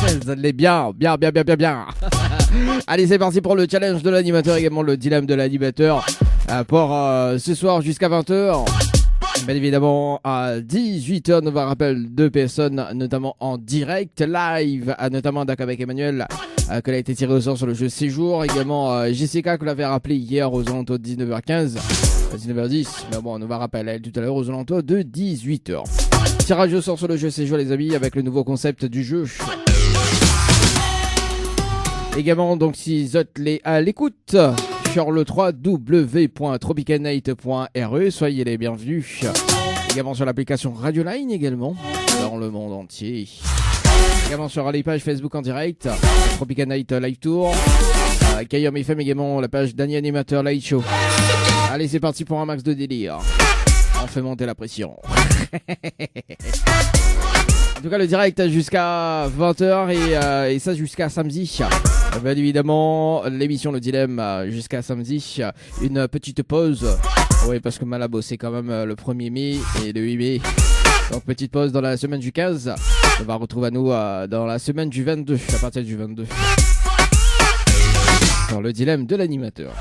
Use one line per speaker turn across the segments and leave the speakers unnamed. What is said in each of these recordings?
Vous allez bien. Allez, c'est parti pour le challenge de l'animateur, également le dilemme de l'animateur pour ce soir jusqu'à 20h. Bien évidemment, à 18h, nous rappelle 2 personnes, notamment en direct, live, notamment d'accord avec Emmanuel, qu'elle a été tirée au sort sur le jeu Séjour. Également, Jessica, que l'avait rappelé hier aux alentours de 19h15, 19h10. Mais bon, on nous va rappeler elle tout à l'heure aux alentours de 18h. Tirage au sort sur le jeu Séjour, les amis, avec le nouveau concept du jeu. Également, donc, si vous êtes à l'écoute sur le www.tropicalnight.re, soyez les bienvenus. Également sur l'application Radio Line, également, dans le monde entier. Également sur les pages Facebook en direct, Tropical Night Live Tour, Kayom FM, également la page Dany Animateur Live Show. Allez, c'est parti pour un max de délire. On fait monter la pression. En tout cas, le direct jusqu'à 20h et ça jusqu'à samedi. Bien évidemment, l'émission Le Dilemme jusqu'à samedi. Une petite pause. Oui, parce que Malabo, c'est quand même le 1er mai et le 8 mai. Donc, petite pause dans la semaine du 15. On va retrouver à nous dans la semaine du 22, à partir du 22. Dans Le Dilemme de l'animateur.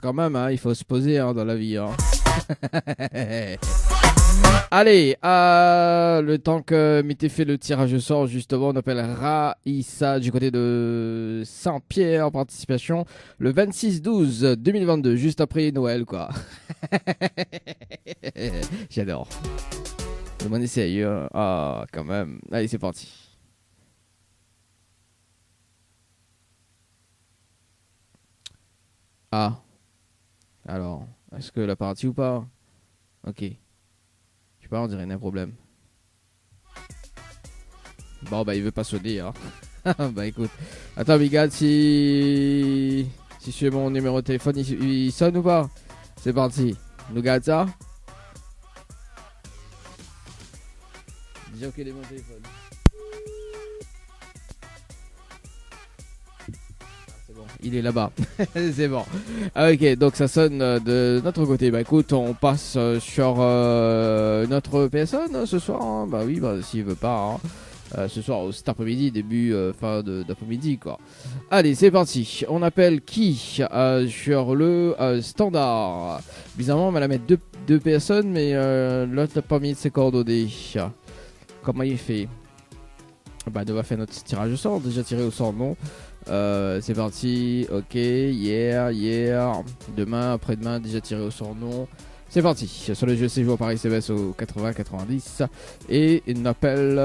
Quand même, hein, il faut se poser dans la vie. Allez, le temps que Mété fait le tirage au sort, justement, on appelle Raïssa du côté de Saint-Pierre en participation le 26-12-2022, juste après Noël, quoi. J'adore. Le monde est sérieux. Ah, quand même. Allez, c'est parti. Ah. Alors, est-ce que la partie ou pas? Ok. Je sais pas, on dirait un problème. Bon, bah, il veut pas sonner, hein. Bah, écoute. Attends, Miguel, si c'est mon numéro de téléphone, il sonne ou pas? C'est parti. Nous garde ça. Dis ok, mon téléphone. Il est là-bas. C'est bon. Ok, donc ça sonne de notre côté. Bah écoute, on passe sur notre PSN ce soir. Hein. Bah oui, bah s'il veut pas. Hein. Ce soir au cet après-midi, début fin d'après-midi quoi. Allez, c'est parti. On appelle qui sur le standard. Bizarrement, on va la mettre deux PSN, mais l'autre n'a pas mis ses coordonnées. Comment il fait? Bah, on va faire notre tirage au sort. Déjà tiré au sort, non. C'est parti, ok, hier, demain, après-demain, déjà tiré au sort, non. C'est parti, sur le jeu Séjour par SMS au 80-90. Et une appel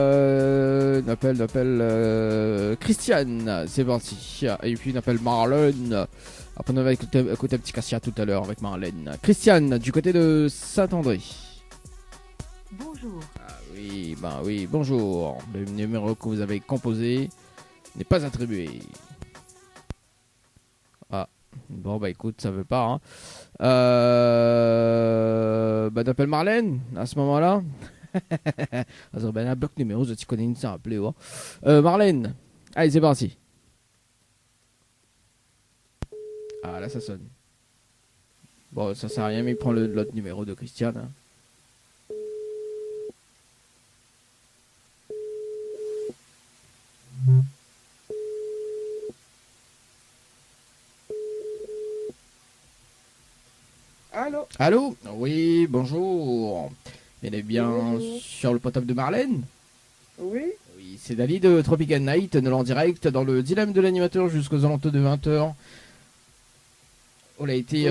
Christiane, c'est parti. Et puis une appel Marlène. Après on va écouter un petit Cassia tout à l'heure avec Marlène. Christiane, du côté de Saint-André.
Bonjour.
Ah oui, bonjour. Le numéro que vous avez composé n'est pas attribué. Ah, bon bah écoute, ça veut pas. Hein. Bah t'appelles Marlène à ce moment-là. Alors ben un bloc numéro, je t'y connais une ça appelé. Oh. Marlène, allez c'est parti. Ah là ça sonne. Bon ça sert à rien mais il prend l'autre numéro de Christiane. Hein.
Allô?
Allô? Oui, bonjour. Elle est bien bonjour. Sur le portable de Marlène?
Oui.
Oui, c'est Dali de Tropical Night, nous en direct dans le dilemme de l'animateur jusqu'aux alentours de 20h. On a été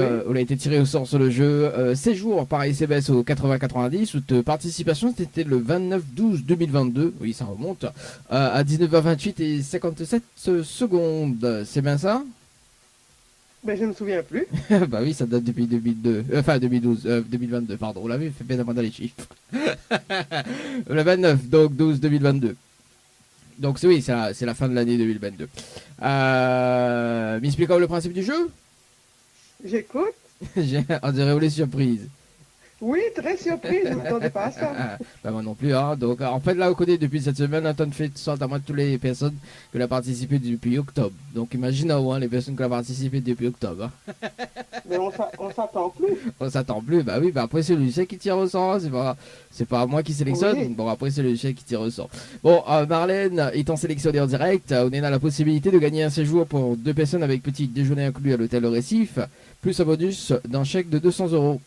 tiré au sort sur le jeu Séjour par SMS au 80-90. Toute participation, c'était le 29-12-2022. Oui, ça remonte. À 19h28 et 57 secondes. C'est bien ça?
Ben, je ne me souviens plus.
Bah oui, ça date depuis 2002. Enfin, 2022, pardon. On l'avait fait bien avant dans les chiffres. Le 29, donc 12-2022. Donc oui, c'est la fin de l'année 2022. M'expliquez le principe du jeu?
J'écoute.
On dirait les surprises.
Oui, très surprise, je ne m'attendais pas à ça.
Bah, moi non plus, hein. Donc, en fait, là, on connaît depuis cette semaine, Anton fait sorte à moi toutes les personnes qui ont participé depuis octobre. Donc, imagine, hein, les personnes qui ont participé depuis octobre. Hein.
Mais on s'attend plus.
On s'attend plus, bah oui, bah après, c'est le chien qui tire au sort, hein. C'est pas moi qui sélectionne.
Oui.
Bon, après, c'est le chien qui tire au sort. Bon, Marlène, étant sélectionnée en direct, on est dans la possibilité de gagner un séjour pour 2 personnes avec petit déjeuner inclus à l'hôtel Le Récif, plus un bonus d'un chèque de 200 €.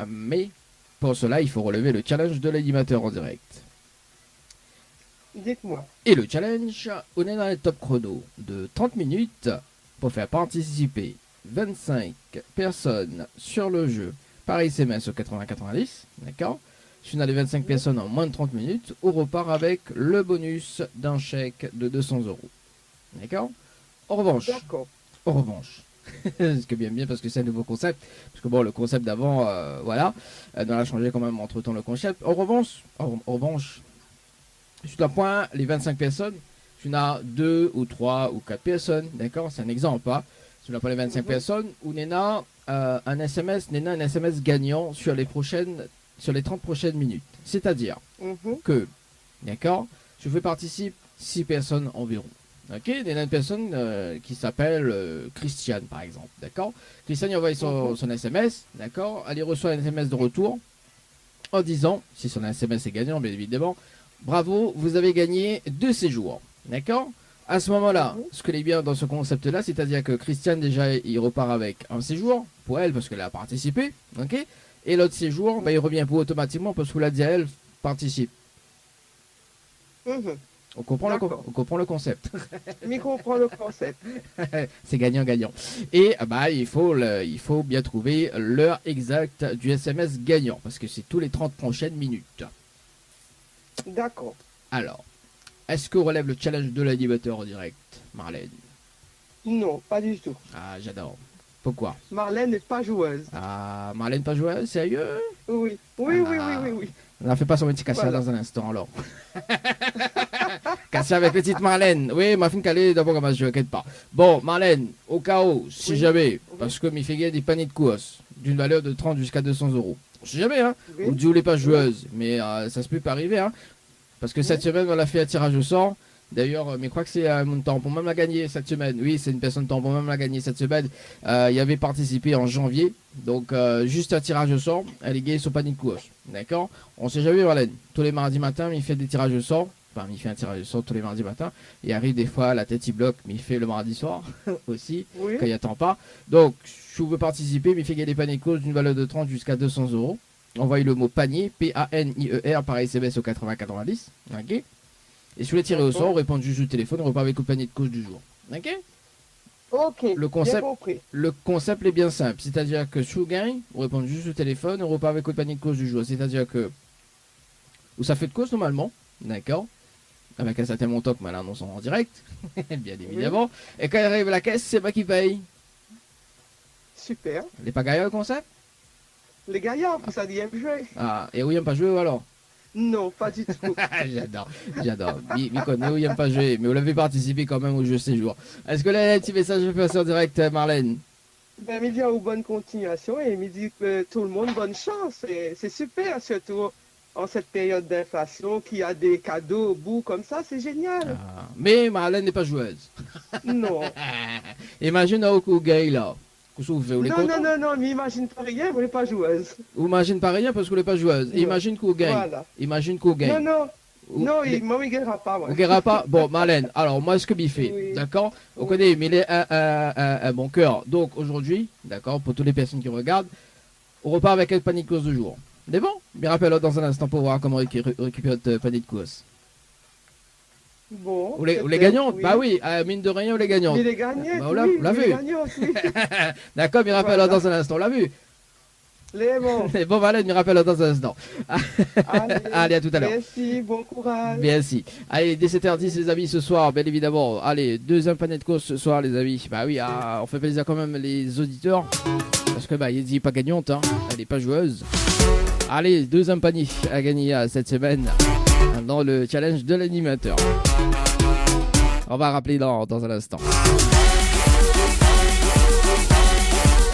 Mais pour cela, il faut relever le challenge de l'animateur en direct.
Dites-moi.
Et le challenge, on est dans le top chrono de 30 minutes pour faire participer 25 personnes sur le jeu par SMS au 80-90, d'accord? Si on a les 25 personnes en moins de 30 minutes, on repart avec le bonus d'un chèque de 200 €. D'accord? En revanche,
D'accord.
ce qui est bien parce que c'est un nouveau concept, parce que bon, le concept d'avant, voilà, on a changé quand même entre temps le concept. En revanche, sur un point, les 25 personnes, tu as 2 ou 3 ou 4 personnes, d'accord, c'est un exemple, hein. Si on n'a pas les 25 personnes, ou on a un SMS gagnant sur les 30 prochaines minutes. C'est-à-dire que, d'accord, je fais participer 6 personnes environ. Ok, il y a une personne qui s'appelle Christiane, par exemple, d'accord. Christiane envoie son SMS, d'accord. Elle y reçoit un SMS de retour en disant, si son SMS est gagnant, bien évidemment, bravo, vous avez gagné 2 séjours, d'accord. À ce moment-là, ce que est bien dans ce concept-là, c'est-à-dire que Christiane, déjà, il repart avec un séjour pour elle, parce qu'elle a participé, ok. Et l'autre séjour, il revient pour automatiquement, parce que l'a dit à elle, participe. On comprend le concept.
Mais comprend le concept.
C'est gagnant-gagnant. Et il faut bien trouver l'heure exacte du SMS gagnant, parce que c'est tous les 30 prochaines minutes.
D'accord.
Alors, est-ce qu'on relève le challenge de l'animateur en direct, Marlène?
Non, pas du tout.
Ah, j'adore. Pourquoi?
Marlène n'est pas joueuse.
Ah, Marlène pas joueuse, sérieux?
Oui.
On n'a fait pas son petit Cassia
Voilà.
dans un instant, alors. Cassia avec petite Marlène. Oui, ma fille calée d'abord comme je ne inquiète pas. Bon, Marlène, au cas où, si jamais, parce que m'y fait gagner des paniers de course d'une valeur de 30 jusqu'à 200 €. Si jamais, hein.
Oui.
On dit on n'est pas joueuse, mais ça se peut pas arriver, hein. Parce que cette semaine, on a fait un tirage au sort. D'ailleurs, mais je crois que c'est mon tampon même l'a gagné cette semaine. Oui, c'est une personne tampon même l'a gagné cette semaine. Il y avait participé en janvier. Donc, juste un tirage au sort. Elle est gagnée son panier de course. D'accord? On sait jamais, Marlène. Tous les mardis matins, il fait des tirages au sort. Enfin, il fait un tirage au sort tous les mardis matins. Il arrive des fois, la tête il bloque, mais il fait le mardi soir aussi,
Oui.
quand il attend pas. Donc, si vous voulez participer, il fait gagner des paniers de course d'une valeur de 30 jusqu'à 200 €. Envoyez le mot panier, P-A-N-I-E-R, par SMS au 80-90. Ok? Et si vous voulez tirer au sort, on répond juste au téléphone, on repart avec le panier de course du jour. Ok?
Ok. Bien compris.
Le concept est bien simple. C'est-à-dire que si vous gagnez, on répond juste au téléphone, on repart avec le panier de course du jour. C'est-à-dire que où ça fait de course normalement, d'accord? Avec un certain montant que maintenant annonce en direct, bien évidemment. Et quand il arrive à la caisse, c'est moi qui paye.
Super.
Les pas gagnants le concept?
Les gaillards, vous saviez me jouer?
Ah, et où il n'aime pas jouer alors?
Non, pas du tout.
J'adore. Il connaît où il n'aime pas jouer, mais vous l'avez participé quand même au jeu séjour. Est-ce que là, il y a un petit message de passer en direct, Marlène?
Ben, il dit aux bonne continuation et il dit que tout le monde bonne chance. C'est super, surtout en cette période d'inflation, qu'il y a des cadeaux au bout comme ça, c'est génial.
Ah, mais Marlène n'est pas joueuse.
Non.
Imagine au coup gay là.
Non, m'imagine pas rien, vous n'êtes pas joueuse.
Ou imagine pas rien parce que vous n'êtes pas joueuse.
Ouais.
Imagine qu'on gagne.
Voilà.
Imagine qu'on gagne.
Non, moi, il ne gagnera pas. Moi.
On gagnera pas. Bon, Marlène, alors moi, ce que m'y fait,
Oui.
d'accord? On connaît, mais il est un bon cœur. Donc aujourd'hui, d'accord, pour toutes les personnes qui regardent, on repart avec un panier de course de jour. C'est bon? Bien rappelle dans un instant pour voir comment récupérer votre panier de course.
Bon.
Ou les gagnantes?
Oui.
Bah oui, mine de rien, ou les gagnantes.
Mais les gagnantes,
Bah,
oui,
on l'a vu.
les gagnantes, oui.
D'accord, bien rappelle
Voilà.
dans un instant, on l'a vu.
Les bons.
Bon, Marlène, bien rappelle dans un instant. Allez, à tout à l'heure.
Merci, bon courage.
Merci. Allez, dès 7h10 les amis ce soir, bien évidemment. Allez, deuxième panier de course ce soir les amis. Bah oui, on fait plaisir quand même les auditeurs. Parce que bah, il n'est pas gagnante, hein. Elle n'est pas joueuse. Allez, deuxième panier à gagner cette semaine dans le challenge de l'animateur. On va rappeler dans un instant.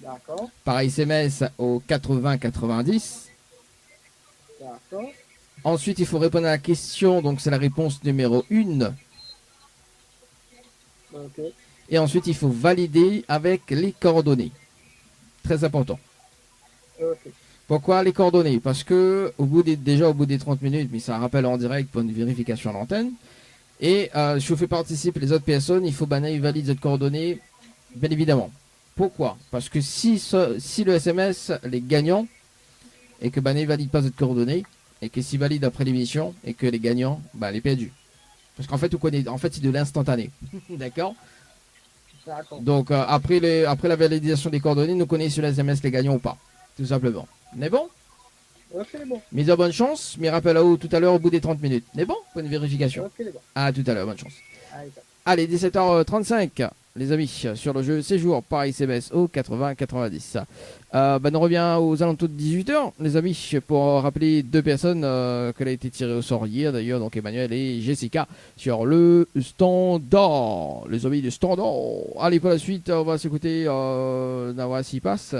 D'accord,
par SMS au 80-90.
d'accord,
Ensuite, il faut répondre à la question, donc c'est la réponse numéro 1.
ok,
Et ensuite, il faut valider avec les coordonnées. Très important.
ok,
Pourquoi les coordonnées? Parce que déjà au bout des 30 minutes, mais c'est un rappel en direct pour une vérification à l'antenne. Et je vous fais participer les autres personnes, il faut ils valident cette coordonnée, bien évidemment. Pourquoi? Parce que si le SMS, les gagnants, et que ne valide pas cette coordonnée, et que s'il valide après l'émission, et que les gagnants, les perdus. Parce qu'en fait, c'est de l'instantané. D'accord?
d'accord.
Donc après la validation des coordonnées, nous connaissons sur le SMS les gagnants ou pas. Tout simplement. N'est bon?
Ok, bon,
Mise à bonne chance, mais rappel à vous tout à l'heure au bout des 30 minutes. N'est bon? Pour une vérification.
ok, bon.
À tout à l'heure, bonne chance.
Allez, ça.
Allez, 17h35, les amis, sur le jeu Séjour par SMS au 80-90. On revient aux alentours de 18h, les amis, pour rappeler deux personnes qu'elle a été tirée au sort hier, d'ailleurs, donc Emmanuel et Jessica, sur le standard. Les amis du standard. Allez, pour la suite, on va s'écouter Nawa s'y passe.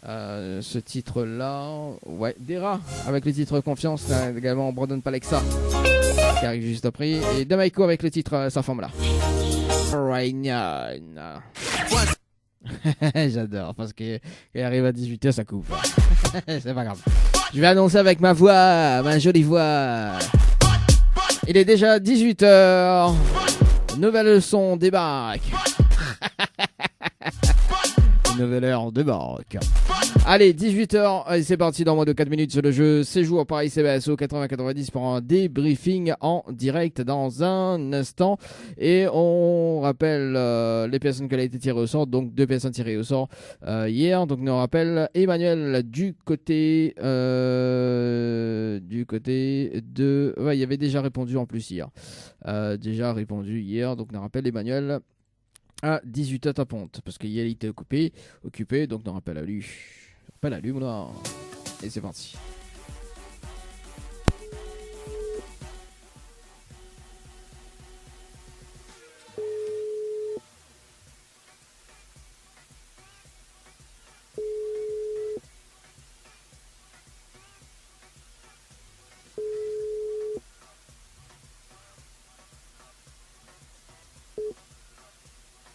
Ce titre-là, ouais, Dera, avec le titre Confiance, là, également Brandon Palexa, qui arrive juste après, et Damaiko avec le titre Sa femme là. Ryan. J'adore, parce qu'il arrive à 18h, ça coupe. C'est pas grave. Je vais annoncer avec ma voix, ma jolie voix. Il est déjà 18h. Nouvelle leçon débarque. Nouvelle heure débarque. Allez, 18h, c'est parti dans moins de 4 minutes sur le jeu Séjour par ICBS au 80-90 pour un débriefing en direct dans un instant. Et on rappelle les personnes qui ont été tirées au sort, donc deux personnes tirées au sort hier. Donc on rappelle Emmanuel du côté de... Ouais, il y avait déjà répondu en plus hier. Déjà répondu hier, donc on rappelle Emmanuel à 18h ta ponte, parce qu'hier il était occupé, donc on rappelle à lui. Appelle à lui, moi. Et c'est parti.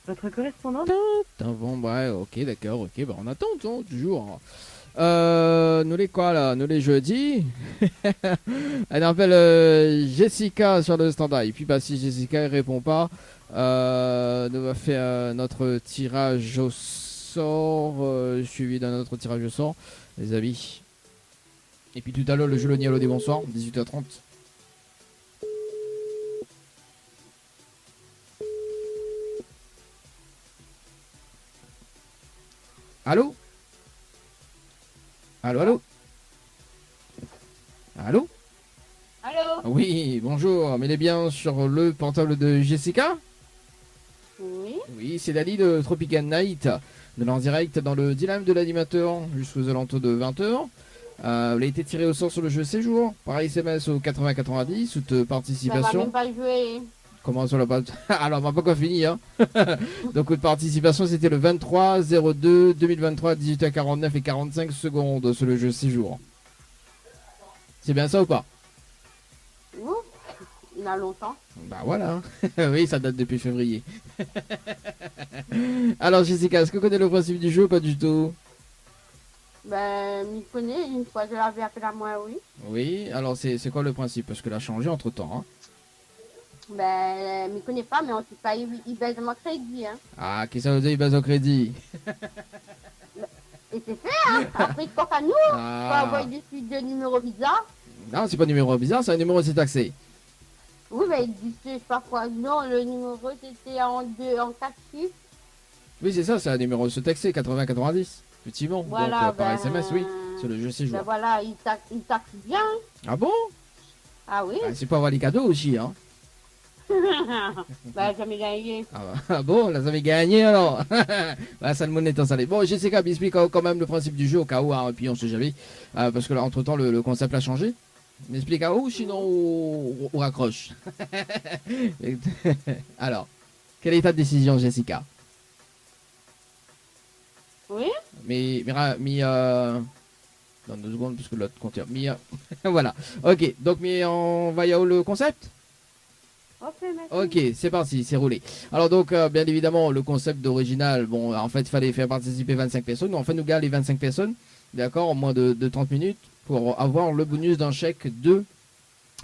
Votre correspondant.
Bon, ouais, ok, d'accord, ok, on attend, toujours. Nous les quoi là? Nous les jeudis. Elle appelle Jessica sur le standard. Et puis si Jessica ne répond pas, nous va faire notre tirage au sort, suivi d'un autre tirage au sort, les amis. Et puis tout à l'heure le jeu le Nialo des bonsoirs, 18h30. Allô? Allô? Allô?
Allô?
Oui, bonjour, mais il est bien sur le portable de Jessica?
Oui.
Oui, c'est Dali de Tropical Night, de l'en direct dans le dilemme de l'animateur jusqu'aux alentours de 20h. Vous avez été tiré au sort sur le jeu Séjour, par SMS au 80-90, toute participation.
Ça va même pas jouer.
Comment ça l'a pas... Alors, on va pas encore fini, hein. Donc, toute participation, c'était le 23-02-2023, 18h49 et 45 secondes sur le jeu Séjour. C'est bien ça ou pas?
Ouh, il y a longtemps.
Bah voilà. Oui, ça date depuis février. Alors, Jessica, est-ce que tu connais le principe du jeu ou pas du tout?
Ben, m'y connaît, une fois je l'avais appelé à moi, oui.
Oui, alors c'est quoi le principe? Parce que l'a changé entre temps, hein.
Ben, m'y connaît pas, mais en tout cas, il baisse mon crédit, hein.
Ah, qu'est-ce que ça veut dire, il base au crédit?
Et c'est fait, hein. Après, il porte à nous. Faut envoyer des suites de numéro bizarre.
Non, c'est pas un numéro bizarre, c'est un numéro c'est taxé.
Oui, ben, ils disent, je sais pas quoi. Non, le numéro, c'était en 4 chiffres.
Oui, c'est ça, c'est un numéro se taxé, 80-90. Effectivement.
Voilà,
donc, par SMS, oui, sur le jeu Séjour.
Ben voilà, il taxe bien.
Ah bon?
Ah oui.
C'est pour avoir les cadeaux aussi, hein.
Ben, jamais gagné.
Ah bon, là, ça avait gagné alors. Bah, ça le monnaie est salé. Bon, Jessica, explique quand même le principe du jeu au cas où, hein, et puis on sait jamais. Parce que là, entre temps, le concept a changé. M'explique à où, sinon on raccroche. Alors, quelle est ta décision, Jessica?
Oui.
Dans 2 secondes, puisque l'autre compteur. Voilà. Ok, donc on va y aller le concept.
Ok, merci.
Ok, c'est parti, c'est roulé. Alors donc, bien évidemment, le concept d'original, bon, en fait, il fallait faire participer 25 personnes. En fait, nous gardons les 25 personnes, d'accord, en moins de 30 minutes, pour avoir le bonus d'un chèque de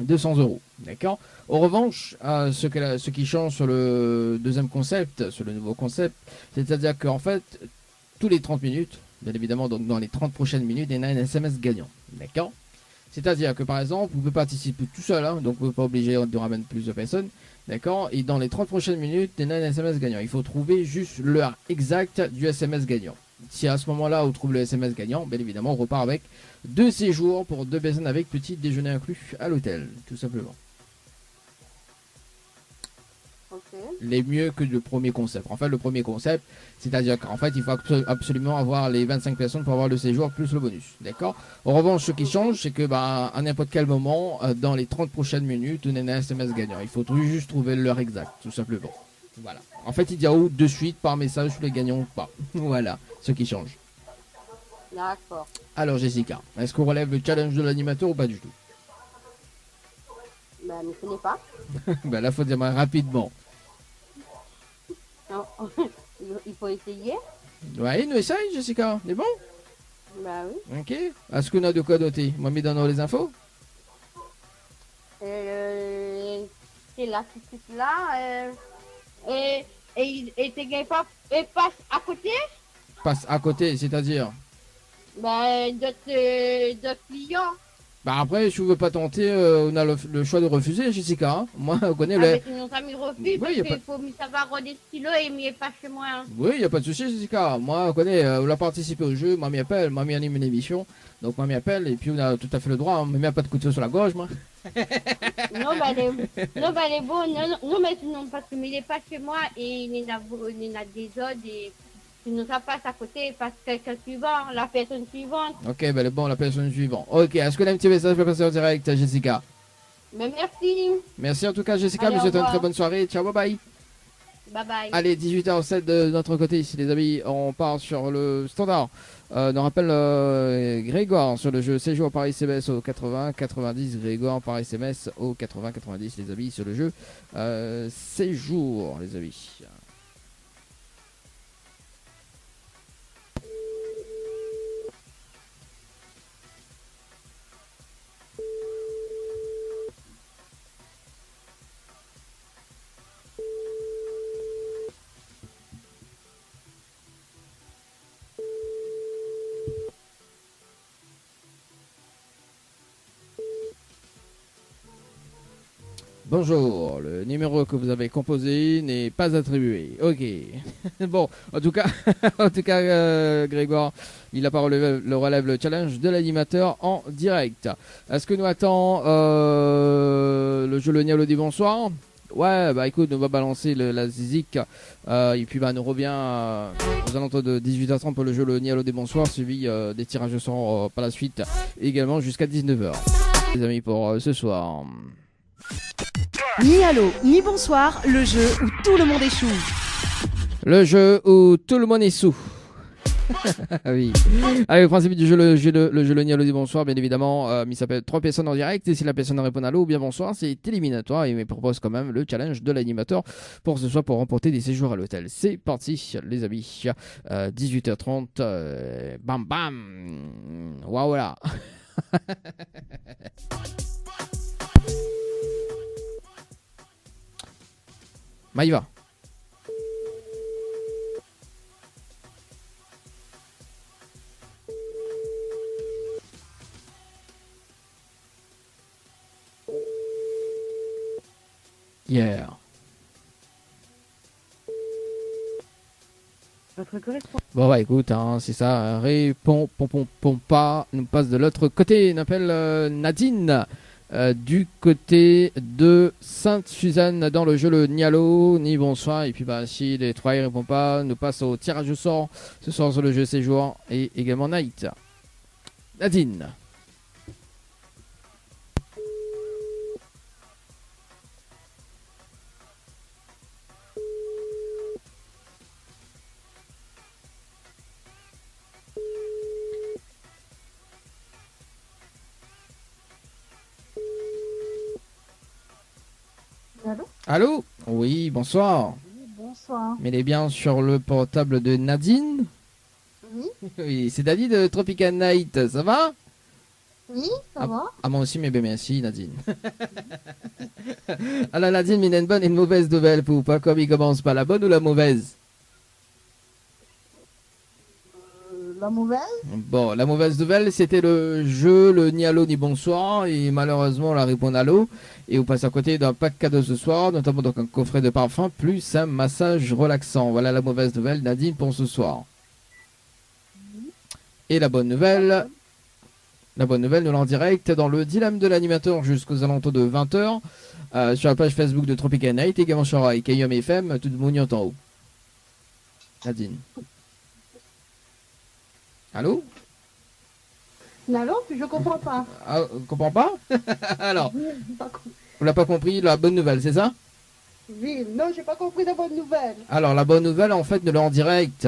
200 euros, d'accord. En revanche, ce qui change sur le deuxième concept, sur le nouveau concept, c'est-à-dire qu'en fait, tous les 30 minutes, bien évidemment, donc dans les 30 prochaines minutes, il y a un SMS gagnant, d'accord. C'est-à-dire que par exemple, vous pouvez participer tout seul, hein, donc vous n'êtes pas obligé de ramener plus de personnes, d'accord. Et dans les 30 prochaines minutes, il y a un SMS gagnant. Il faut trouver juste l'heure exacte du SMS gagnant. Si à ce moment-là, on trouve le SMS gagnant, bien évidemment, on repart avec 2 séjours pour 2 personnes avec petit déjeuner inclus à l'hôtel, tout simplement.
Ok.
Les mieux que le premier concept. En fait, le premier concept, c'est-à-dire qu'en fait, il faut absolument avoir les 25 personnes pour avoir le séjour plus le bonus. D'accord. En revanche, ce qui change, c'est que à n'importe quel moment, dans les 30 prochaines minutes, on a un SMS gagnant. Il faut juste trouver l'heure exacte, tout simplement. Voilà. En fait, il y a où de suite par message sur les gagnants ou pas. Voilà, ce qui change.
D'accord.
Alors, Jessica, est-ce qu'on relève le challenge de l'animateur ou pas du tout?
Ben, je ne connais pas.
Ben là, faut dire rapidement.
Non. Il faut essayer.
Ouais, nous essaye, Jessica. C'est bon?
Ben oui.
Ok. Est-ce qu'on a de quoi noter? Moi, mis dans les infos.
C'est là, tout de suite là. Et t'es gagné pas et passe à côté?
Passe à côté, c'est-à-dire.
Ben, d'autres clients.
Bah après, si vous veux pas tenter, on a le choix de refuser, Jessica. Hein. Moi, on connaît
Avec sinon ça m'y refuse
Oui,
parce
y a
qu'il
pas-
faut me savoir rôder ce stylo et m'y est pas chez moi. Hein.
Oui, il n'y a pas de souci, Jessica. Moi, on connaît, on a participé au jeu, moi, m'y appelle, moi, m'y anime une émission. Donc, moi, m'y appelle, et puis on a tout à fait le droit. On me met pas de coup de feu sur la gorge, moi.
Non, ben, elle est bon. Non, mais sinon, parce que il est pas chez moi et il y en a des autres et sinon ça passe à côté, passe quelqu'un suivant, la personne suivante.
Ok, ben bon, la personne suivante. Ok, est-ce que a un petit message pour passer en direct, Jessica?
Mais merci.
Merci en tout cas, Jessica.
Allez,
Je vous souhaite
au
une très
revoir.
bonne soirée. Ciao, bye bye.
Bye bye.
Allez, 18h07 de notre côté ici, les amis. On part sur le standard. On rappelle Grégoire sur le jeu Séjour par SMS au 80-90. Grégoire par SMS au 80-90, les amis, sur le jeu Séjour, les amis. Bonjour, le numéro que vous avez composé n'est pas attribué. Ok. Bon, en tout cas, Grégoire, il a pas relevé, le relève le challenge de l'animateur en direct. Est-ce que nous attend le jeu Le Nialo dit bonsoir? Ouais, bah écoute, on va balancer la zizik et puis nous revient aux alentours de 18h30 pour le jeu Le Nialo des bonsoirs, suivi des tirages au sort par la suite, également jusqu'à 19h. Les amis, pour ce soir.
Ni allô, ni bonsoir, le jeu où tout le monde échoue.
Le jeu où tout le monde est sous. Oui. Allez, le principe du jeu, le jeu Le Nialo dit bonsoir, bien évidemment, il s'appelle 3 personnes en direct, et si la personne répond allô ou bien bonsoir, c'est éliminatoire, et il me propose quand même le challenge de l'animateur pour ce soir pour remporter des séjours à l'hôtel. C'est parti, les amis. 18h30, bam bam. Waouh là. Maïva. Yeah.
Votre correspondant.
Bon bah écoute, hein, c'est ça, réponds, pas, nous passe de l'autre côté, on appelle Nadine, du côté de Sainte-Suzanne dans le jeu Le Nialo, ni bonsoir, et puis bah si les trois ne répondent pas, nous passe au tirage au sort, ce soir sur le jeu Séjour, et également Night. Nadine. Allô? Oui, bonsoir.
Bonsoir.
Mais il est bien sur le portable de Nadine?
Oui,
Oui, c'est David de Tropical Night, ça va?
oui, ça va.
Ah, moi aussi, mais bien merci, Nadine. Alors, Nadine, il y a une bonne et une mauvaise nouvelle pour pas comme il commence par la bonne ou la mauvaise?
La mauvaise?
Bon, la mauvaise nouvelle, c'était le jeu, le ni allô ni bonsoir, et malheureusement, on la répond allô, et on passe à côté d'un pack cadeau ce soir, notamment donc un coffret de parfum, plus un massage relaxant. Voilà la mauvaise nouvelle, Nadine, pour ce soir. Et la bonne nouvelle, nous l'en direct dans le dilemme de l'animateur jusqu'aux alentours de 20h, sur la page Facebook de Tropical Night, également sur IKM FM, tout le monde en haut. Nadine. Allô?
Non, je comprends pas.
Ah, on comprend pas? Alors,
J'ai pas com-
on l'a pas compris, la bonne nouvelle, c'est ça?
Oui, non, j'ai pas compris la bonne nouvelle.
Alors, la bonne nouvelle, en fait, nous l'en direct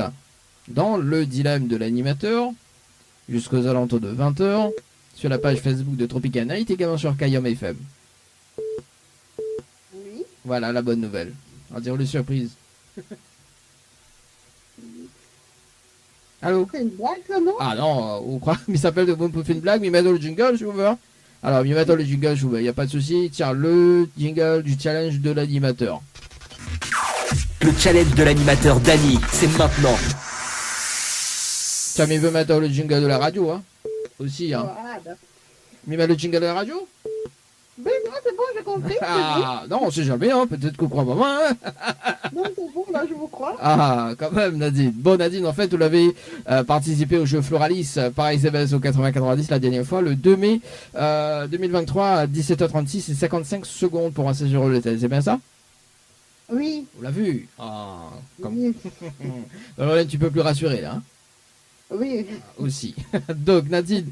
dans le dilemme de l'animateur jusqu'aux alentours de 20h sur la page Facebook de Tropical Night, également sur Kayom FM.
Oui.
Voilà la bonne nouvelle. On va dire le surprise. Allô?
C'est une blague, ça, non?
Ah non, on croit qu'il s'appelle de bon pour faire une blague, mais mettons le jingle, si vous voulez. Alors, mais mettons le jingle, si vous voulez, il n'y a pas de souci. Tiens, le jingle du challenge de l'animateur.
Le challenge de l'animateur Dany, c'est maintenant.
Tiens, mais il veut mettre le jingle de la radio, hein? Aussi, hein?
Ah, d'accord.
Mais met le jingle de la radio?
Mais non, c'est bon, j'ai compris. c'est
Ah, non, on sait jamais, hein? Peut-être qu'on croit pas moi, hein?
bon. Non, c'est bon, là, je vous crois.
Ah, quand même, Nadine. Bon, Nadine, en fait, vous l'avez participé au jeu Floralis par SMS au 80-90 la dernière fois, le 2 mai 2023 à 17h36 et 55 secondes pour un séjour au l'hôtel. C'est bien ça?
Oui.
On l'a vu. Ah, comme...
Oui.
Alors là, tu peux plus rassurer, là. Hein?
Oui.
Aussi. Donc, Nadine,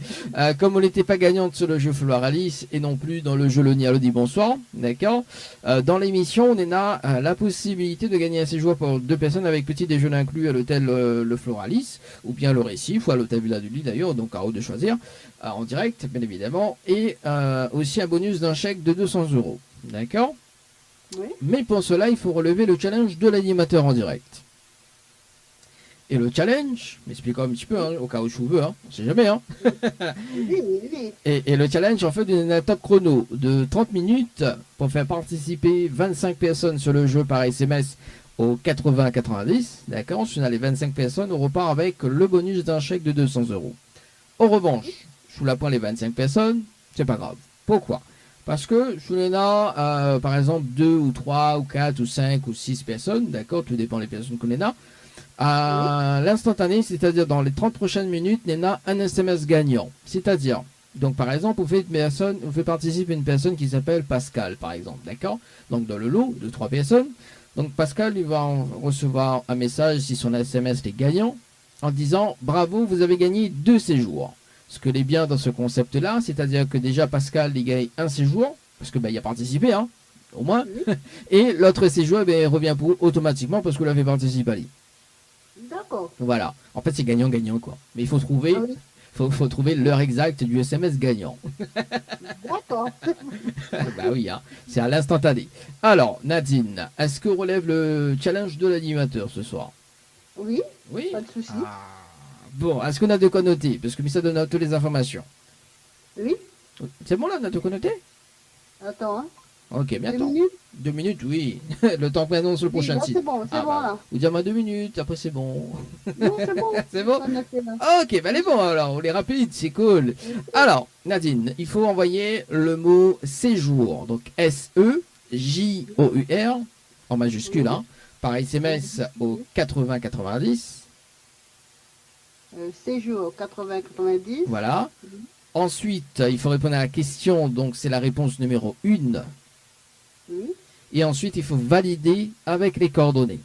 comme on n'était pas gagnante sur le jeu Floralis et non plus dans le jeu Le Nialo dit bonsoir, d'accord, dans l'émission, on a la possibilité de gagner un séjour pour 2 personnes avec petit déjeuner inclus à l'hôtel Le Floralis, ou bien le Récif, ou à l'hôtel Villa du Lit d'ailleurs, donc à vous de choisir, en direct, bien évidemment, et aussi un bonus d'un chèque de 200 €. D'accord?
Oui.
Mais pour cela, il faut relever le challenge de l'animateur en direct. Et le challenge, m'explique un petit peu, hein, au cas où je veux, hein, on sait jamais, hein.
Oui, oui.
Et le challenge, en fait, d'une un top chrono de 30 minutes pour faire participer 25 personnes sur le jeu par SMS au 80-90. D'accord? Ensuite, on a les 25 personnes, on repart avec le bonus d'un chèque de 200 €. En revanche, je vous l'apprends les 25 personnes, c'est pas grave. Pourquoi? Parce que je les a, par exemple, 2 ou 3 ou 4 ou 5 ou 6 personnes, d'accord? Tout dépend des personnes qu'on a. À l'instantané, c'est-à-dire dans les 30 prochaines minutes, il y en a un SMS gagnant. C'est-à-dire, donc par exemple, vous faites participer une personne qui s'appelle Pascal, par exemple, d'accord? Donc dans le lot de 3 personnes, donc Pascal, il va recevoir un message si son SMS est gagnant, en disant bravo, vous avez gagné 2 séjours. Ce que l'est bien dans ce concept-là, c'est-à-dire que déjà Pascal, il gagne un séjour, parce que il a participé, hein, au moins, et l'autre séjour, il revient pour vous automatiquement parce que vous l'avez participé à lui.
D'accord.
Voilà. En fait, c'est gagnant-gagnant, quoi. Mais il faut trouver,
Ah oui.
faut trouver l'heure exacte du SMS gagnant.
D'accord.
Bah oui, hein. C'est à l'instantané. Alors, Nadine, est-ce qu'on relève le challenge de l'animateur ce soir?
Oui,
Oui.
pas de souci.
Ah. Bon, est-ce qu'on a de quoi noter? Parce que ça donne toutes les informations.
Oui.
C'est bon là, on a de quoi noter?
Attends, hein.
Ok,
2
bientôt.
minutes.
2 minutes, oui. Le temps qu'on annonce le
Oui,
prochain
là,
site.
c'est bon, c'est bon, là.
Vous dire 2 minutes, après c'est bon.
Non, c'est bon.
C'est bon?
On a fait, là.
Ok, bah elle est bon alors, on est rapide, c'est cool. Alors, Nadine, il faut envoyer le mot séjour, donc S-E-J-O-U-R, en majuscule, hein, par SMS au 80-90,
Séjour 80-90.
voilà. Ensuite, il faut répondre à la question, donc c'est la réponse numéro 1.
Oui.
Et ensuite, il faut valider avec les coordonnées.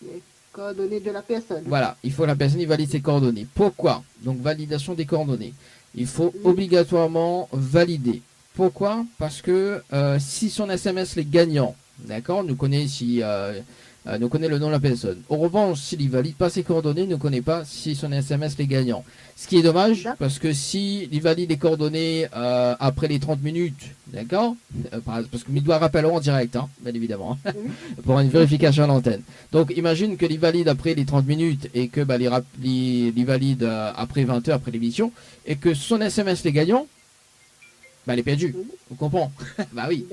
Les coordonnées de la personne.
Voilà, il faut la personne il valide ses coordonnées. Pourquoi? Donc validation des coordonnées. Il faut obligatoirement valider. Pourquoi? Parce que si son SMS est gagnant, d'accord, nous connaît si nous connaît le nom de la personne. En revanche, s'il ne valide pas ses coordonnées, ne connaît pas si son SMS est gagnant. Ce qui est dommage, parce que s'il valide les coordonnées après les 30 minutes, d'accord, parce qu'il doit rappeler en direct, hein, bien évidemment, hein, pour une vérification à l'antenne. Donc imagine que il valide après les 30 minutes et que il valide après 20 heures, après l'émission, et que son SMS est gagnant, il est perdu. Vous comprenez? Bah oui.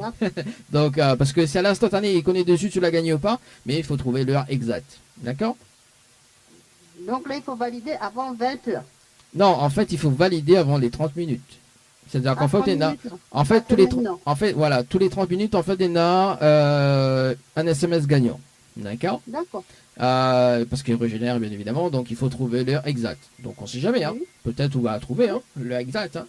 Donc, parce que c'est à l'instantané, il connaît dessus, tu l'as gagné ou pas, mais il faut trouver l'heure exacte. D'accord?
Donc là, il faut valider avant 20 heures.
Non, en fait, il faut valider avant les 30 minutes. C'est-à-dire qu'en fait, tous les 30 minutes, en fait, il y a un SMS gagnant. D'accord?
D'accord.
Parce qu'il régénère, bien évidemment, donc il faut trouver l'heure exacte. Donc on sait jamais, hein. Peut-être on va trouver l'heure exacte. Hein.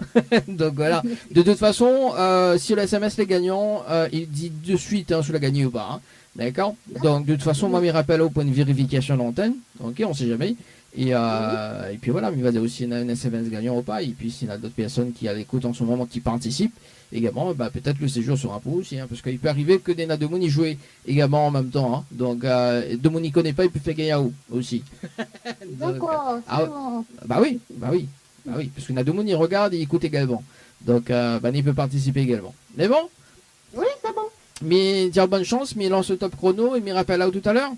Donc voilà. De toute façon, si le SMS est gagnant, il dit de suite si tu l'as gagné ou pas. Hein. D'accord? Donc de toute façon, moi, il rappelle au point de vérification à l'antenne. Ok, on sait jamais. Et puis voilà, il va dire aussi un SMS gagnant ou pas. Et puis s'il y a d'autres personnes qui à l'écoute en ce moment qui participent également, peut-être le séjour sera pour aussi, hein, parce qu'il peut arriver que des Nademoun y jouent également en même temps. Hein. Donc Demoun n'y connaît pas, il peut faire gagner à où aussi.
D'accord.
Bah oui, parce que Nademoun il regarde et il écoute également. Donc il peut participer également. Mais bon?
Oui, c'est bon.
Mais dire bonne chance, mais il lance le top chrono et me rappelle là tout à l'heure.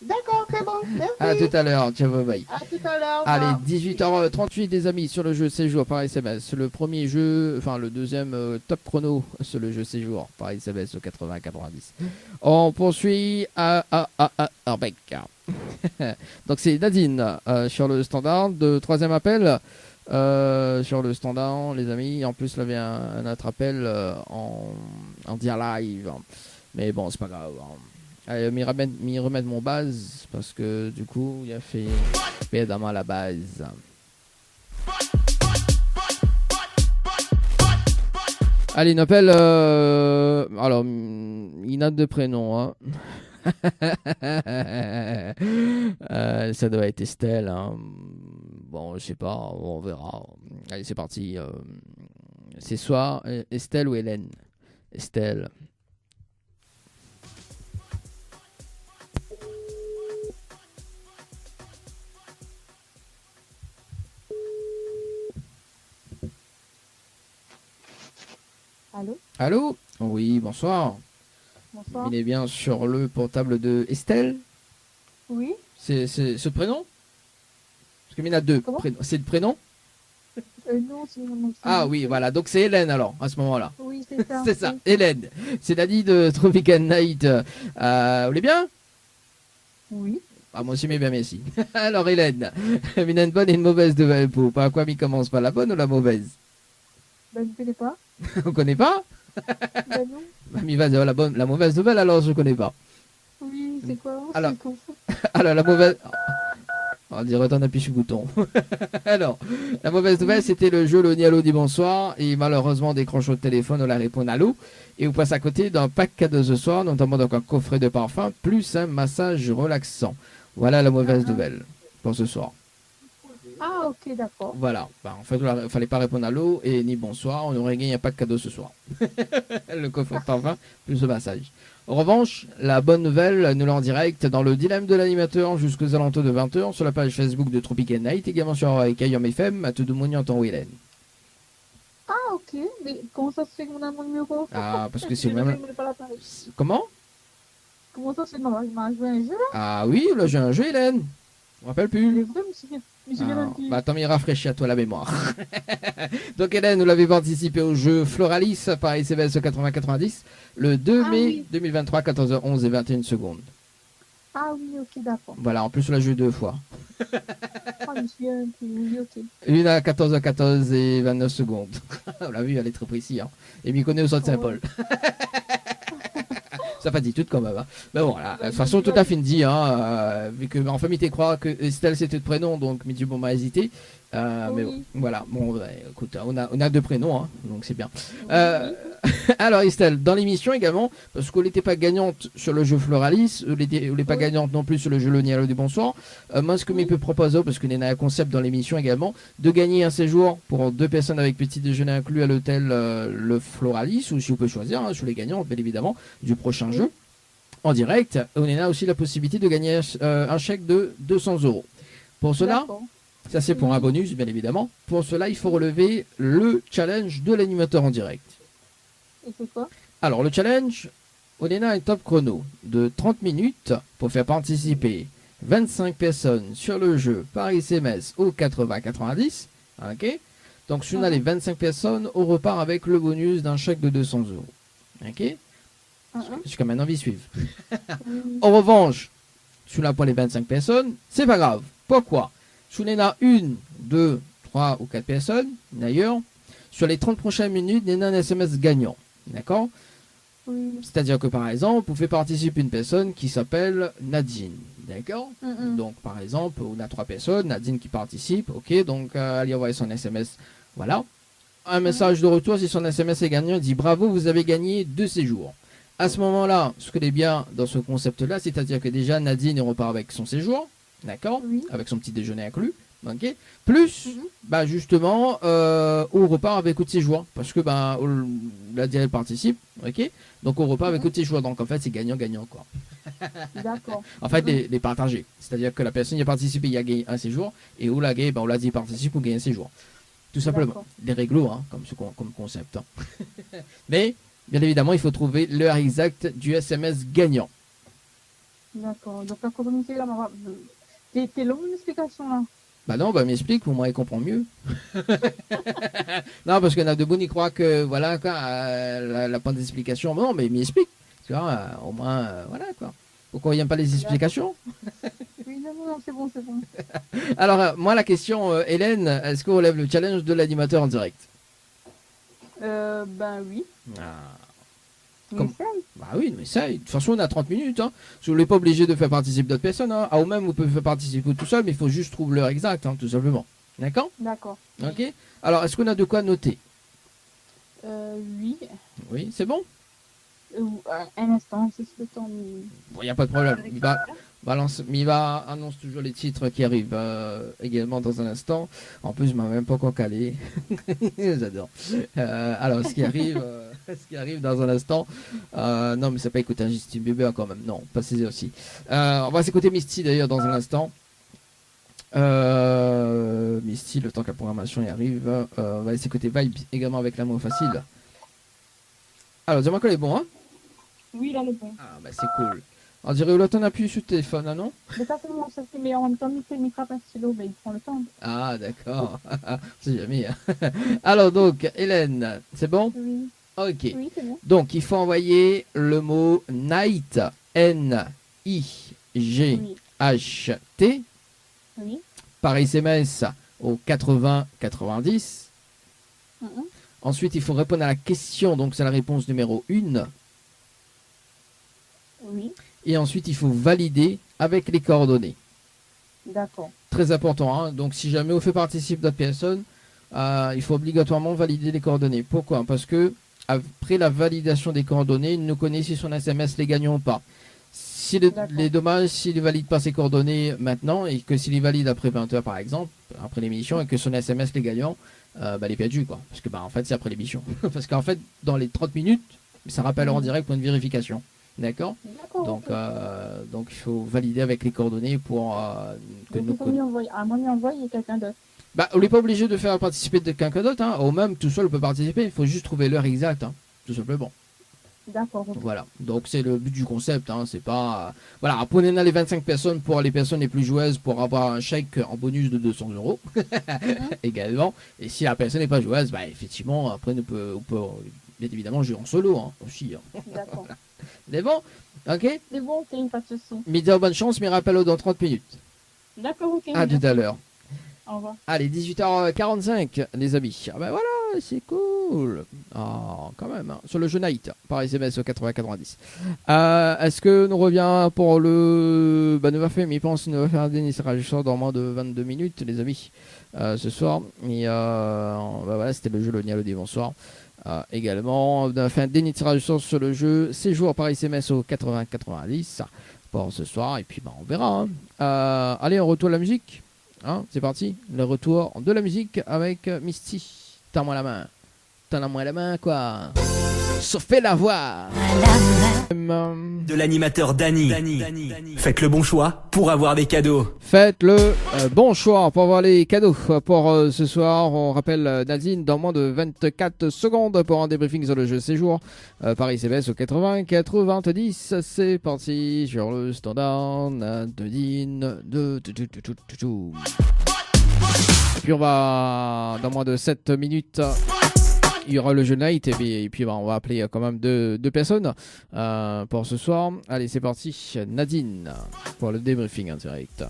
D'accord, c'est bon. Merci.
À tout à l'heure, tiens, bye.
À tout à l'heure.
Allez, 18h38 des amis sur le jeu séjour par SMS. Le premier jeu, enfin le deuxième top chrono sur le jeu séjour par SMS au 80-90. On poursuit avec. Donc c'est Nadine sur le standard de troisième appel. Sur le standard, les amis. En plus, là, il y a un autre appel en dire live. Mais bon, c'est pas grave. Allez, m'y remettre mon base parce que du coup, il a fait évidemment la base. Allez, il appelle. Alors, il a deux prénoms. Hein. Ça doit être Estelle. Hein. Bon, je sais pas, on verra. Allez, c'est parti. C'est soit Estelle ou Hélène. Estelle.
Allô?
Allô? Oui, bonsoir.
Bonsoir.
Il est bien sur le portable de Estelle?
Oui.
C'est ce prénom? Parce qu'il y en a deux prénoms. C'est le prénom?
Non, c'est mon nom.
Ah oui, voilà. Donc c'est Hélène alors, à ce moment-là.
Oui, c'est ça.
C'est ça, Hélène. C'est Dani de Tropical Night. Vous allez bien?
Oui.
Ah, moi aussi, mais bien, merci. Alors Hélène, une bonne et une mauvaise nouvelle pour. Par quoi il commence pas, la bonne ou la mauvaise?
Ben, je ne connais pas.
Vous connaissez pas?
Ben non.
Il va dire la mauvaise nouvelle, alors je connais pas.
Oui, c'est quoi?
Alors,
C'est quoi
alors la mauvaise... On dirait on appuie sur le bouton. Alors, la mauvaise nouvelle, c'était le jeu Le Nialo dit bonsoir. Et malheureusement, décroche au téléphone, on la répond allô. Et vous passez à côté d'un pack cadeau ce soir, notamment donc un coffret de parfum, plus un massage relaxant. Voilà la mauvaise nouvelle pour ce soir.
Ah, ok, d'accord.
Voilà. En fait, il ne fallait pas répondre allô et ni bonsoir. On aurait gagné un pack cadeau ce soir. Le coffret de parfum, plus le massage. En revanche, la bonne nouvelle, nous l'en direct dans le dilemme de l'animateur jusqu'aux alentours de 20h sur la page Facebook de Tropical Night, également sur Kayom FM, à tout de monde en temps Hélène.
Ah, ok. Mais comment ça se fait qu'on a mon numéro?
Ah, parce que c'est même... Comment?
Comment ça se fait qu'on m'a joué un jeu là?
Ah oui, là j'ai un jeu Hélène. Je me rappelle plus.
Il est vrai, monsieur.
Bah tant mieux rafraîchis à toi la mémoire. Donc Hélène, vous l'avez participé au jeu Floralis par SMS 80-90 le 2 mai 2023, 14h11 et 21 secondes.
Ah oui, ok, d'accord.
Voilà, en plus on l'a joué deux fois.
Ah, monsieur, oui, ok.
Une à 14h14 et 29 secondes. On l'a vu, elle est très précise. Hein. Et m'y connaît au centre Saint-Paul. Ça pas dit tout quand même. Hein. Mais bon, voilà. De toute façon, tout à fait dit. Hein, vu que en famille, tu crois que Estelle c'était le prénom, donc Midi bon m'a hésité. Oui. Mais bon, voilà. Bon, écoute, on a deux prénoms, hein, donc c'est bien. Alors Estelle, dans l'émission également, parce qu'elle n'était pas gagnante sur le jeu Floralis, elle n'est pas gagnante non plus sur le jeu Le Nialo du Bonsoir. Moi, ce que je peux proposer, parce qu'il y a un concept dans l'émission également, de gagner un séjour pour deux personnes avec petit déjeuner inclus à l'hôtel le Floralis, ou si vous pouvez choisir, hein, sur les gagnants, bien évidemment, du prochain jeu. en direct. On a aussi la possibilité de gagner un chèque de 200 euros. Pour cela,
D'accord.
ça c'est pour un bonus, bien évidemment. Pour cela, il faut relever le challenge de l'animateur en direct.
Et c'est quoi?
Alors, le challenge, on a un top chrono de 30 minutes pour faire participer 25 personnes sur le jeu par SMS au 80-90. Ok. Donc, si on a les 25 personnes, on repart avec le bonus d'un chèque de 200 euros. Ok. Jusqu'à maintenant, ils suivent. En revanche, si on n'a pas les 25 personnes, c'est pas grave. Pourquoi? Si on en a une, deux, trois ou quatre personnes, d'ailleurs, sur les 30 prochaines minutes, il y a un SMS gagnant. D'accord?
Oui.
C'est-à-dire que par exemple, vous faites participer une personne qui s'appelle Nadine. D'accord? Donc par exemple, on a 3 personnes, Nadine qui participe, ok, donc elle y envoie son SMS. Voilà. Un message de retour, si son SMS est gagnant, il dit bravo, vous avez gagné 2 séjours. À ce moment-là, ce que est bien dans ce concept-là, c'est-à-dire que déjà Nadine repart avec son séjour, d'accord?
Oui.
Avec son petit déjeuner inclus. Ok. Plus, bah justement, on repart avec autre séjour. Parce que bah, la elle participe, ok. Donc on repart avec autre séjour. Donc en fait, c'est gagnant-gagnant, quoi.
D'accord.
En fait, les partager. C'est-à-dire que la personne qui a participé, il a gagné un séjour. Et où la gagné, bah, on l'a dit participe ou gagne un séjour. Tout simplement.
D'accord.
Des réglos, hein, comme concept. Hein. Mais, bien évidemment, il faut trouver l'heure exacte du SMS gagnant.
D'accord. Donc la communauté là, t'es long l'explication là.
Bah non, bah m'explique, moi il comprend mieux. Non, parce qu'il y en a de bon, ils croient que voilà, quoi, la pas d'explication. Non, mais m'explique. Tu vois, au moins, voilà quoi. Pourquoi il n'y a pas les explications?
Oui, non, c'est bon.
Alors, moi la question, Hélène, est-ce qu'on relève le challenge de l'animateur en direct?
Ben oui. On
Comme-
essaye.
Bah oui, mais ça, de toute façon, on a 30 minutes. Hein. Vous n'êtes pas obligé de faire participer d'autres personnes. Hein. Ah, ou même, vous pouvez faire participer tout seul, mais il faut juste trouver l'heure exacte, hein, tout simplement. D'accord?
D'accord.
Ok. Alors, est-ce qu'on a de quoi noter?
Oui.
Oui, c'est bon?
Un instant, c'est le temps.
Bon, il n'y a pas de problème. Il va annonce toujours les titres qui arrivent également dans un instant. En plus, je ne m'en même pas encore calé. J'adore. Alors, ce qui arrive dans un instant. Non, mais ça pas écouter un Justin Bieber quand même. Non, pas saisir aussi. On va s'écouter Misty d'ailleurs dans un instant. Misty, le temps que la programmation y arrive. On va s'écouter Vibe également avec l'amour facile. Alors, dis-moi qu'elle est bon, hein?
Oui, là, le bon.
Ah, bah c'est cool. On dirait l'autre on appuie sur le téléphone, ah non?
Mais ça, c'est bon, ça, c'est. Mais en même temps, il fait le micro un stylo, mais il prend le temps.
Ah, d'accord. C'est jamais. Hein. Alors, donc, Hélène, c'est bon?
Oui.
Ok.
Oui, c'est bon.
Donc, il faut envoyer le mot night, N-I-G-H-T,
Oui.
par SMS au 80-90. Ensuite, il faut répondre à la question, donc c'est la réponse numéro 1.
Oui.
Et ensuite, il faut valider avec les coordonnées.
D'accord.
Très important, hein. Donc si jamais on fait participer d'autres personnes, il faut obligatoirement valider les coordonnées. Pourquoi? Parce que après la validation des coordonnées, il nous connaît si son SMS les gagne ou pas. Si les dommages, s'il ne valide pas ses coordonnées maintenant, et que s'il les valide après 20 heures par exemple, après l'émission, et que son SMS les gagnant, il est perdu, quoi. Parce que en fait c'est après l'émission. Parce qu'en fait, dans les 30 minutes, ça rappelle en direct point de vérification. D'accord? Donc il faut valider avec les coordonnées pour que nous
À moi, il envoie, il y a quelqu'un d'autre.
on n'est pas obligé de faire participer de quelqu'un d'autre, hein. Ou même tout seul peut participer, il faut juste trouver l'heure exacte, hein, tout simplement.
D'accord.
Voilà, donc c'est le but du concept, hein. C'est pas... Voilà, après on a les 25 personnes pour les personnes les plus joueuses pour avoir un chèque en bonus de 200 euros également. Et si la personne n'est pas joueuse, effectivement, après on peut bien évidemment jouer en solo, hein, aussi. Hein.
D'accord.
C'est bon? Ok?
C'est bon, ok, pas de souci.
Mais bonne chance, mais rappelle dans 30 minutes.
D'accord, ok.
À tout à l'heure.
Au revoir.
Allez, 18h45, les amis. Ah ben voilà, c'est cool. Ah, quand même, hein. Sur le jeu Night, par SMS au 80-90. Est-ce que nous revient pour le... nous va faire, mais il pense nous va faire un Denis Rajusor dans moins de 22 minutes, les amis, ce soir. Et voilà, c'était le jeu Le Nialodi, bonsoir. Également, on a fait un déni de tirage au sort sur le jeu Séjour par SMS au 80-90 pour ce soir, et puis on verra. Hein. Allez, on retourne la musique. Hein, c'est parti, le retour de la musique avec Misty. Tends-moi la main. Tends-moi la main, quoi. se fait la voir.
De l'animateur Dany. Faites le bon choix pour avoir des cadeaux.
Faites le bon choix pour avoir les cadeaux pour ce soir. On rappelle Nadine dans moins de 24 secondes pour un débriefing sur le jeu séjour Paris-CBS au 80-90. C'est parti sur le standard Nadine de tout. Et puis on va dans moins de 7 minutes. Il y aura le jeu night et puis on va appeler quand même deux personnes pour ce soir. Allez, c'est parti. Nadine pour le débriefing en direct.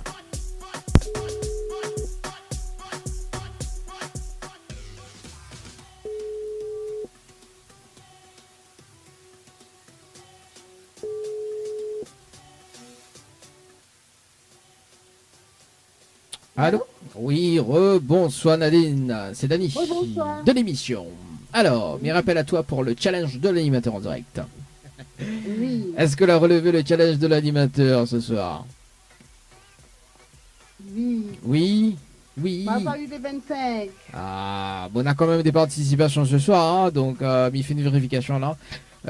Allô? Oui, bonsoir Nadine, c'est Dany
Bonsoir.
de l'émission. Alors, mes rappels à toi pour le challenge de l'animateur en direct.
Oui,
Est-ce que tu as relevé le challenge de l'animateur ce soir?
oui.
Oui, oui.
On n'a pas eu les 25.
Ah, bon, on a quand même des participations ce soir, hein, donc il fait une vérification là,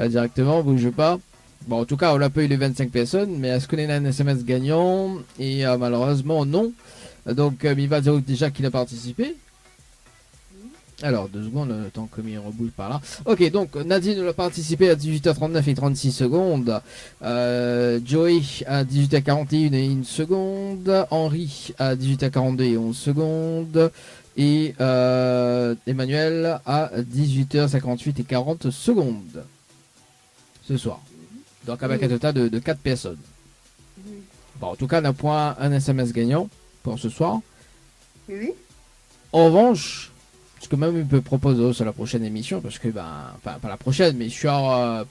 directement, bouge pas. Bon, en tout cas, on n'a pas eu les 25 personnes, mais est-ce qu'on a un SMS gagnant? Et malheureusement, non. Donc, il va dire déjà qu'il a participé. Alors, 2 secondes, le temps que il reboule par là. Ok, donc Nadine a participé à 18h39 et 36 secondes. Joey à 18h41 et 1 seconde. Henri à 18h42 et 11 secondes. Et Emmanuel à 18h58 et 40 secondes. Ce soir. Donc, avec un total de 4 personnes. Bon, en tout cas, on a point un SMS gagnant pour ce soir.
Oui.
En revanche, ce que même il peut proposer sur la prochaine émission, parce que enfin pas la prochaine, mais sur la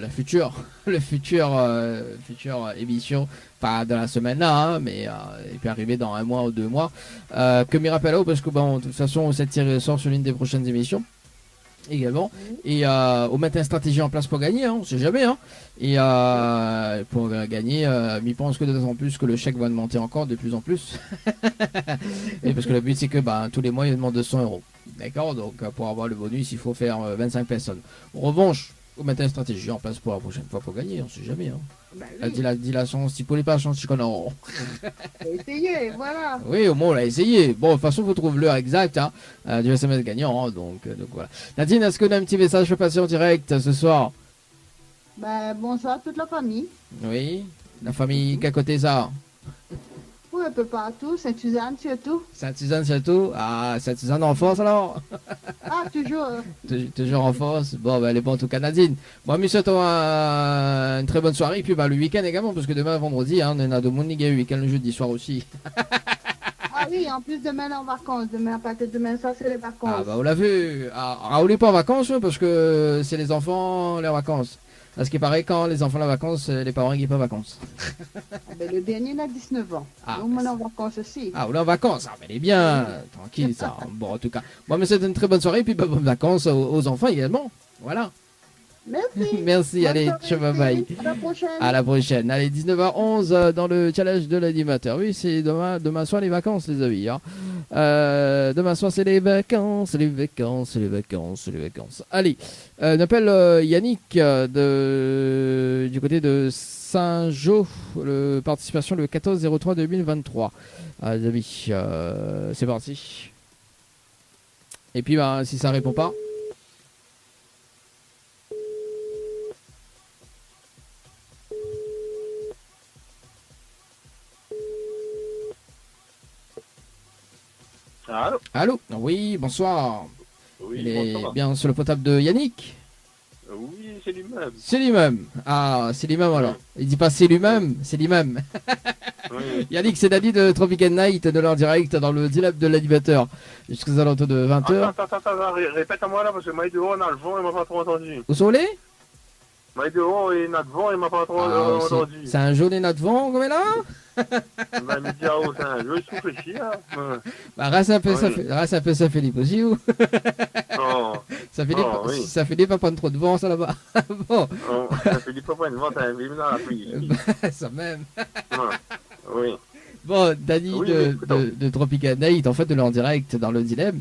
future, future émission, pas dans la semaine là, hein, mais il peut arriver dans 1 mois ou 2 mois, que m'y rappelle parce que bon, de toute façon, on s'est tiré sort sur l'une des prochaines émissions. Également, et on met une stratégie en place pour gagner, hein, on sait jamais, hein. Et pour gagner, il pense que d'autant plus que le chèque va monter encore de plus en plus. Et parce que le but c'est que tous les mois il demande 200 €. D'accord, donc pour avoir le bonus il faut faire 25 personnes. En revanche, on met une stratégie en place pour la prochaine fois pour gagner, on sait jamais, hein. Dis la chance, si pour les pas chance, tu connais.
Essayez, voilà.
Oui, au moins on l'a essayé. Bon, de toute façon, vous trouvez l'heure exacte du SMS gagnant. Hein, donc voilà. Nadine, est-ce qu'on a un petit message à passer en direct ce soir?
Bonsoir à toute la famille.
Oui. La famille qu'à côté ça?
Oui, un peu partout. Sainte-Suzanne surtout.
Sainte-Suzanne surtout? Ah, Sainte-Suzanne en force alors?
Ah, toujours.
Toujours en force. Bon, elle est bonne en tout cas, Nadine. Moi, je souhaite une très bonne soirée. Et puis le week-end également, parce que demain, vendredi, on a de monde, il y a eu week-end le jeudi soir aussi.
Ah oui, en plus demain, on est en vacances. Demain, à partir de demain soir, c'est les vacances.
Ah, on l'a vu. Raoul n'est pas en vacances, parce que c'est les enfants, les vacances. Parce qu'il paraît quand les enfants en vacances, les parents ils pas en vacances.
Le dernier, il a 19 ans.
Ah,
donc, on est en vacances aussi.
Ah, on est en vacances. Ah, mais elle est bien. Tranquille, ça. Bon, en tout cas. Moi, mais c'est une très bonne soirée. Et puis, bonnes vacances aux enfants également. Voilà.
Merci.
Merci.
Bonne
allez,
soirée,
bye bye.
À la prochaine.
À la prochaine. Allez, 19h11 dans le challenge de l'animateur. Oui, c'est demain soir les vacances, les amis. Hein. Demain soir, c'est les vacances, les vacances, les vacances, les vacances. Allez, on appelle Yannick du côté de Saint-Jean, participation le 14-03-2023. Les amis, c'est parti. Et puis, si ça répond pas.
Allô?
Allô? Oui, bonsoir.
Oui,
Il est
bonsoir.
bien sur le potable de Yannick?
Oui, c'est lui-même.
C'est lui-même. Ah, c'est lui-même alors. Il dit pas c'est lui-même, c'est lui-même.
Oui.
Yannick, c'est Dany de Tropical Night de leur direct dans le dilemme de l'animateur jusqu'aux alentours de 20h.
Attends, répète-moi là parce que moi dehors, on a le vent, il m'a pas trop entendu.
Où sont les?
Moi dehors, il a le vent, il m'a pas trop entendu.
C'est un jaune et notre vent, comme est là?
Bah, me dire, oh, c'est un jeu, je souffle ici, là.
Bah, reste un peu
Oui.
ça Philippe aussi, ou?
Oh,
Ça Philippe,
Oh, oui.
ça Philippe va prendre trop de vent, ça là-bas. Bon,
oh, ça fait du papa, une vente, un bim dans la pluie.
ça même.
Oui.
Bon, Dany
Oui,
de Tropical Night, en fait, de leur direct dans le dilemme.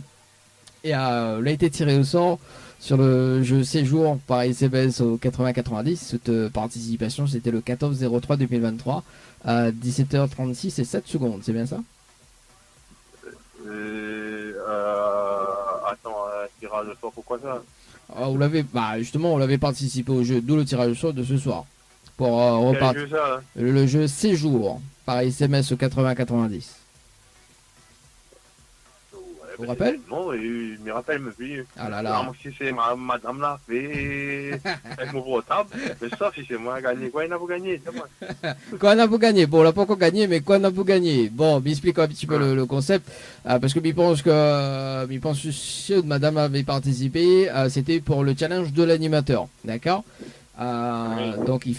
Et il a été tiré au sort sur le jeu séjour par SMS au 80-90. Cette participation, c'était le 14-03-2023 à 17h36 et 7 secondes. C'est bien ça?
Attends, tirage au sort, pourquoi ça?
Vous l'avez, bah justement, on l'avait participé au jeu, d'où le tirage au sort de ce soir. Pour
Quel
repartir.
jeu ça?
Le jeu séjour par SMS au 80-90. Vous vous rappelez?
Non, je me rappelle même plus.
Ah là là.
Si c'est madame là, mais avec mon portable, mais ça, si c'est moi gagné, quoi, il n'a pas gagné, c'est moi.
Quoi on a pour gagner? Bon, on l'a pas encore gagné, mais quoi on a pour gagner? Bon, m'explique un petit peu le concept, parce que je pense que madame avait participé, c'était pour le challenge de l'animateur, d'accord? Donc il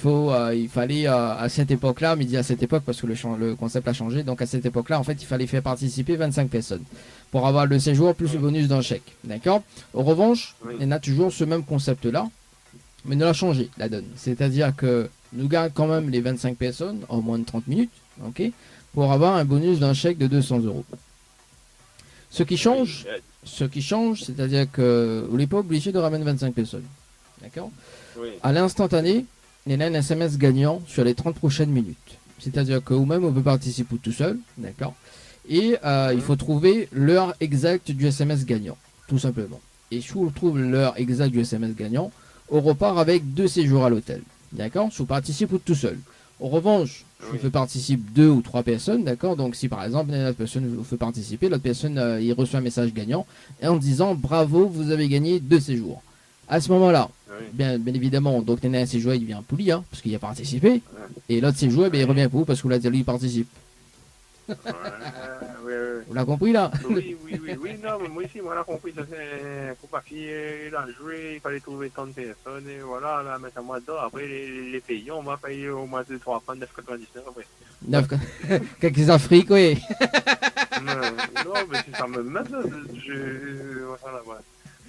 fallait à cette époque-là, mais dit à cette époque parce que le concept a changé, donc à cette époque-là, en fait, il fallait faire participer 25 personnes pour avoir le séjour plus le bonus d'un chèque, d'accord? En revanche, il y a toujours ce même concept-là, mais nous l'a changé la donne, c'est-à-dire que nous gagnons quand même les 25 personnes en moins de 30 minutes, ok, pour avoir un bonus d'un chèque de 200 €. Ce qui change, c'est-à-dire que vous n'êtes pas obligé de ramener 25 personnes, d'accord?
Oui.
À l'instantané, il y a un SMS gagnant sur les 30 prochaines minutes. C'est-à-dire que vous-même, on peut participer tout seul, d'accord? Et il faut trouver l'heure exacte du SMS gagnant, tout simplement. Et si on trouve l'heure exacte du SMS gagnant, on repart avec 2 séjours à l'hôtel, d'accord? Si vous participez tout seul. En revanche, si vous faites participer 2 ou 3 personnes, d'accord? Donc si par exemple, une autre personne vous fait participer, l'autre personne, il reçoit un message gagnant en disant « Bravo, vous avez gagné 2 séjours ». À ce moment-là, bien évidemment, donc un séjour il vient poli, hein, parce qu'il a participé, et l'autre séjour, il revient pour vous parce que vous l'avez dit, il participe. Vous l'avez compris là?
Oui, non, mais moi aussi, moi, j'ai compris, ça c'est pour pas qu'il a joué, il fallait trouver tant de personnes, et voilà, là, mettre un mois d'or, après les pays, on va payer au moins 2-3 francs, 9,99 après.
Quelques Afriques, oui.
Non, mais si ça me met,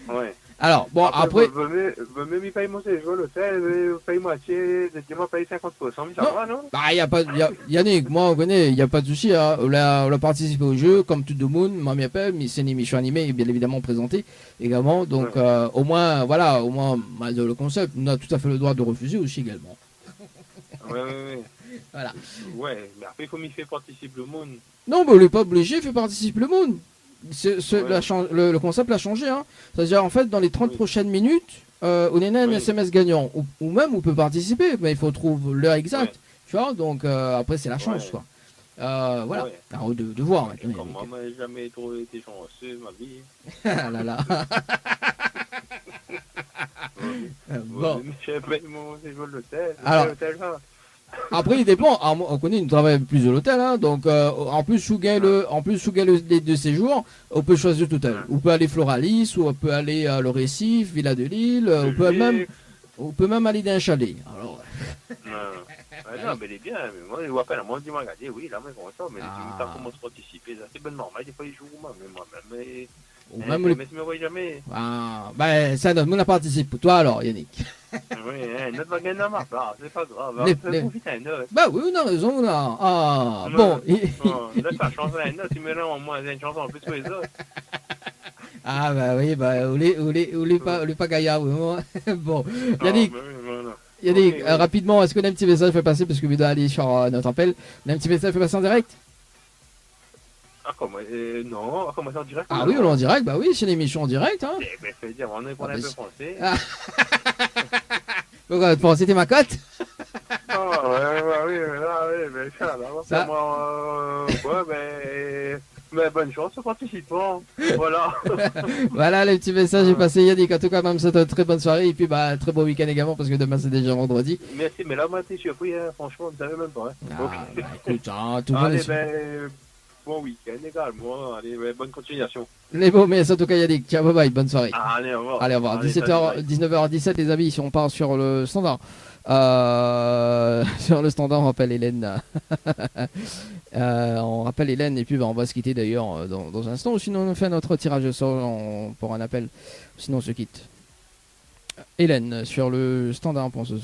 ouais.
Alors, bon, après.
Même il paye mon séjour, l'hôtel, il paye moitié, dis-moi, paye 50%, mais ça va, non?
Bah, y a pas, Yannick, moi, on connaît, il n'y a pas de souci, hein. On a participé au jeu, comme tout le monde, moi, mais c'est une émission animée, bien évidemment présentée également, donc, au moins, voilà, le concept, on a tout à fait le droit de refuser aussi également.
Ouais.
Voilà.
Ouais, mais après, il faut m'y faire participer le monde.
Non, mais on n'est pas obligé de faire participer le monde. Le concept a changé, hein. C'est-à-dire en fait dans les 30 prochaines minutes on a un SMS gagnant ou même on peut participer, mais il faut trouver l'heure exacte, tu vois, donc après c'est la chance, quoi. Voilà, à eux de voir maintenant.
Moi, j'ai jamais trouvé été chanceux ma vie.
Ah là là. Bon.
J'ai payé mon séjour de l'hôtel.
Alors, après, il dépend. On connaît, nous travaillons plus de l'hôtel, hein, donc en plus, sous les 2 séjours, on peut choisir tout à l'heure. On peut aller Floralis, ou on peut aller à le Récif, Villa de Lille, on peut même aller dans un chalet. Alors...
non, mais il est bien. Mais moi, je vois pas la moindre dimanche regarder, oui, là, mais bon, ça, mais tu commences à participer, c'est bon normal, des fois, ils jouent, mais
ou même
mais tu me vois jamais.
Ah, ben, ça, notre monde a participé pour toi alors, Yannick.
Oui, notre va gagner ma part, c'est pas grave. Profite à une autre.
Bah oui, on a raison, là. Ah, bon.
Laisse la chance à une autre, tu me rends au moins une chance en plus que les autres.
Ah, bah oui, bah, on est pas gaillard, vraiment. Bon, Yannick. Yannick, rapidement, est-ce qu'on a un petit message fait passer parce que vous doit aller sur notre appel? On a un petit message fait passer en direct?
Ah, comment non, comment ça en direct?
Ah oui, on est en direct, bah oui, c'est une émission en direct, hein.
Mais fais dire, on est pour un peu français.
Pourquoi, c'était ma cote?
Ah, oui, mais ça, là, moi, mais bonne chance aux participants, voilà.
Voilà, le petit message est passé, Yannick. En tout cas, même, c'est une très bonne soirée, et puis, bah, très beau week-end également, parce que demain, c'est déjà vendredi.
Merci, mais là, moi, t'es surpris, hein, franchement, vous savez même pas, hein.
Bah, écoute, hein, tout le monde est...
Bon week-end également, allez, bonne continuation.
Les beaux, mais en tout cas, Yannick, ciao, bye bye, bonne soirée.
Allez, au revoir.
Allez, au revoir. 17h, 19h17, les amis, si on part sur le standard. Sur le standard, on rappelle Hélène. On rappelle Hélène, et puis bah, on va se quitter d'ailleurs dans un instant. Ou sinon, on fait notre tirage au sort pour un appel. Sinon, on se quitte. Hélène, sur le standard pour ce